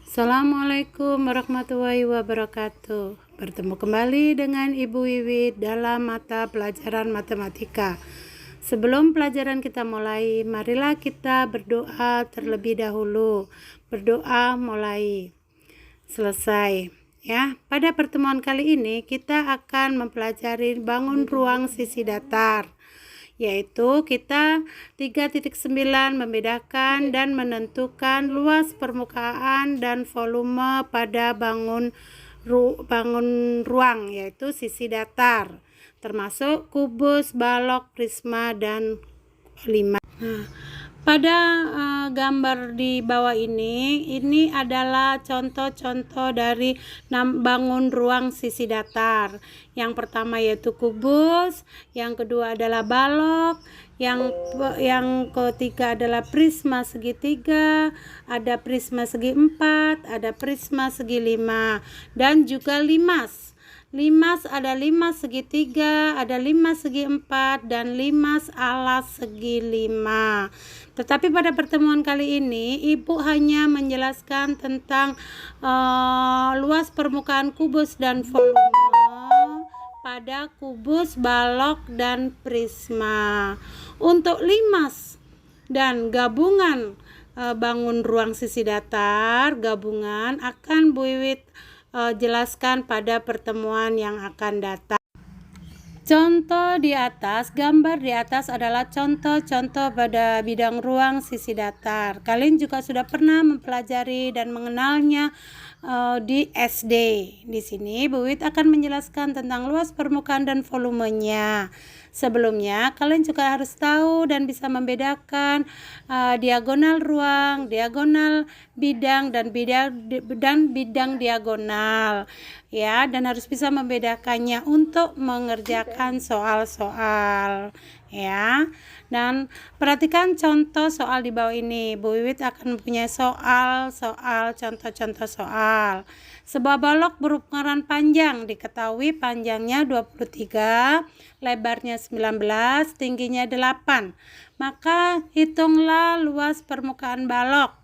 Assalamualaikum warahmatullahi wabarakatuh. Bertemu kembali dengan Ibu Wiwit dalam mata pelajaran matematika. Sebelum pelajaran kita mulai, marilah kita berdoa terlebih dahulu. Berdoa mulai selesai. Ya, pada pertemuan kali ini kita akan mempelajari bangun ruang sisi datar, yaitu kita 3.9 membedakan dan menentukan luas permukaan dan volume pada bangun ruang, yaitu sisi datar, termasuk kubus, balok, prisma, dan lima. Pada gambar di bawah ini adalah contoh-contoh dari bangun ruang sisi datar. Yang pertama yaitu kubus, yang kedua adalah balok, yang ketiga adalah prisma segitiga, ada prisma segi 4, ada prisma segi 5, dan juga limas. Limas ada limas segitiga, ada limas segi 4, dan limas alas segi 5. Tetapi pada pertemuan kali ini Ibu hanya menjelaskan tentang luas permukaan kubus dan volume pada kubus, balok, dan prisma. Untuk limas dan gabungan bangun ruang sisi datar, gabungan akan Bu Wiwit jelaskan pada pertemuan yang akan datang. Contoh di atas, gambar di atas adalah contoh-contoh pada bidang ruang sisi datar. Kalian juga sudah pernah mempelajari dan mengenalnya di SD. Di sini Bu Wiwit akan menjelaskan tentang luas permukaan dan volumenya. Sebelumnya kalian juga harus tahu dan bisa membedakan diagonal ruang, diagonal bidang, dan bidang diagonal, ya, dan harus bisa membedakannya untuk mengerjakan soal-soal, ya. Dan perhatikan contoh soal di bawah ini. Bu Wiwit akan mempunyai contoh-contoh soal. Sebuah balok berukuran panjang, diketahui panjangnya 23, lebarnya 19, tingginya 8. Maka hitunglah luas permukaan balok.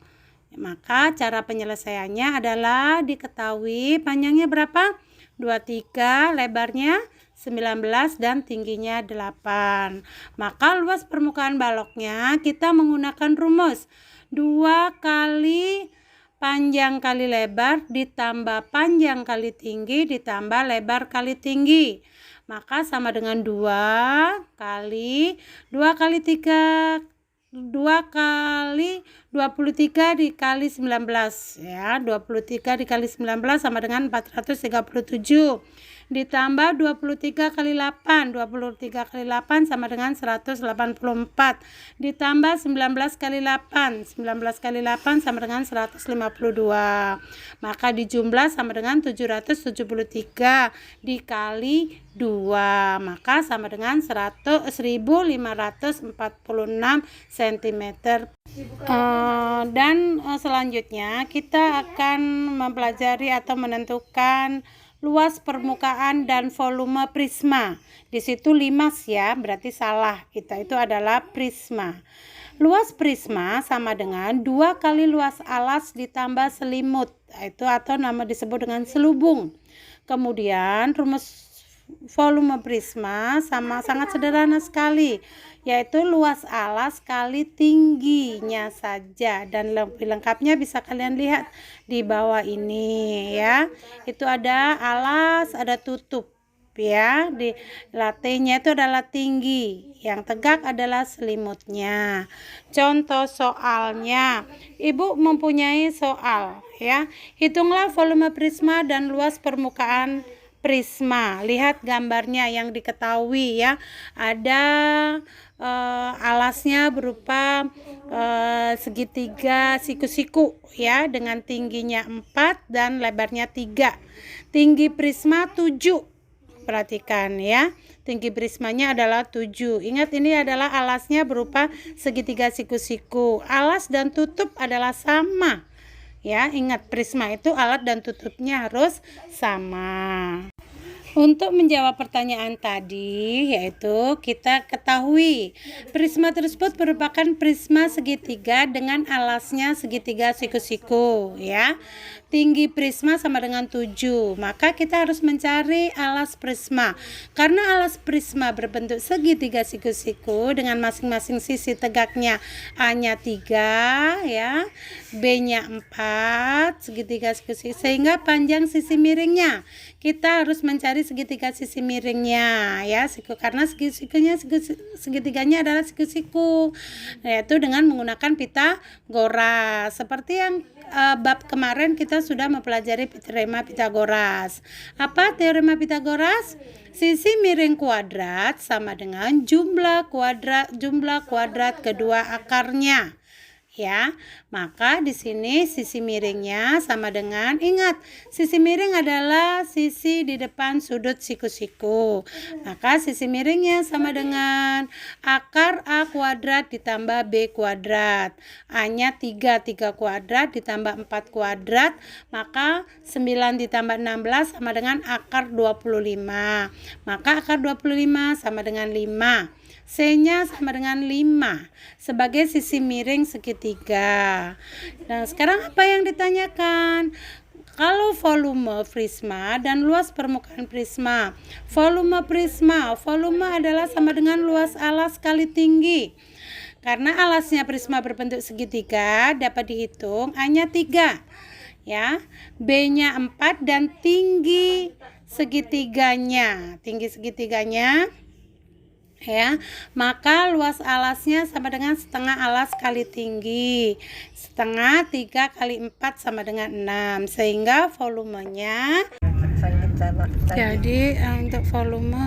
Maka cara penyelesaiannya adalah diketahui panjangnya berapa? 23, lebarnya 19, dan tingginya 8. Maka luas permukaan baloknya kita menggunakan rumus 2 kali panjang kali lebar ditambah panjang kali tinggi ditambah lebar kali tinggi. Maka sama dengan 2 kali 3, 2 kali 23 dikali 19, ya. 23 dikali 19 sama dengan 437. Ditambah 23 kali 8, 23 kali 8 sama dengan 184. Ditambah 19 kali 8, 19 kali 8 sama dengan 152. Maka dijumlah sama dengan 773 dikali 2, maka sama dengan 1546 cm. Dan selanjutnya kita akan mempelajari atau menentukan luas permukaan dan volume prisma. Di situ limas, ya, berarti salah. Kita itu adalah prisma. Luas prisma sama dengan 2 kali luas alas ditambah selimut, itu atau nama disebut dengan selubung. Kemudian rumus volume prisma sangat sederhana sekali, yaitu luas alas kali tingginya saja, dan lebih lengkapnya bisa kalian lihat di bawah ini, ya. Itu ada alas, ada tutup, ya. Di latenya itu adalah tinggi, yang tegak adalah selimutnya. Contoh soalnya, Ibu mempunyai soal, ya. Hitunglah volume prisma dan luas permukaan prisma. Lihat gambarnya yang diketahui, ya. Ada alasnya berupa segitiga siku-siku, ya, dengan tingginya 4 dan lebarnya 3. Tinggi prisma 7. Perhatikan, ya. Tinggi prismanya adalah 7. Ingat, ini adalah alasnya berupa segitiga siku-siku. Alas dan tutup adalah sama, ya. Ingat, prisma itu alat dan tutupnya harus sama. Untuk menjawab pertanyaan tadi, yaitu kita ketahui prisma tersebut merupakan prisma segitiga dengan alasnya segitiga siku-siku, ya. Tinggi prisma sama dengan 7. Maka kita harus mencari alas prisma. Karena alas prisma berbentuk segitiga siku-siku dengan masing-masing sisi tegaknya A-nya 3, ya. B-nya 4, segitiga siku-siku, sehingga panjang sisi miringnya. Kita harus mencari segitiga sisi miringnya, ya, karena segitiganya adalah siku-siku, yaitu dengan menggunakan Pitagoras. Seperti yang bab kemarin kita sudah mempelajari teorema Pitagoras. Apa teorema Pitagoras? Sisi miring kuadrat sama dengan jumlah kuadrat kedua akarnya. Ya, maka di sini sisi miringnya sama dengan, ingat, sisi miring adalah sisi di depan sudut siku-siku. Maka sisi miringnya sama dengan akar A kuadrat ditambah B kuadrat. A-nya 3 kuadrat ditambah 4 kuadrat, maka 9 ditambah 16 sama dengan akar 25. Maka akar 25 sama dengan 5. C-nya sama dengan 5 sebagai sisi miring segitiga. Nah, sekarang apa yang ditanyakan? Kalau volume prisma dan luas permukaan prisma. Volume adalah sama dengan luas alas kali tinggi. Karena alasnya prisma berbentuk segitiga, dapat dihitung A-nya 3. Ya, B-nya 4 dan tinggi segitiganya, ya, maka luas alasnya sama dengan setengah alas kali tinggi. Setengah 3 kali 4 sama dengan 6, sehingga volumenya, jadi untuk volume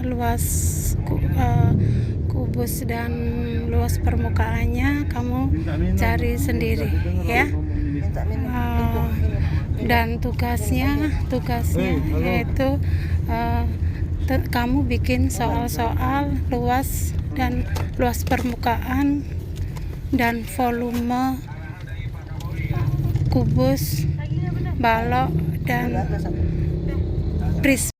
luas kubus dan luas permukaannya kamu cari sendiri, ya. Dan tugasnya yaitu kamu bikin soal-soal luas permukaan dan volume kubus, balok, dan prisma.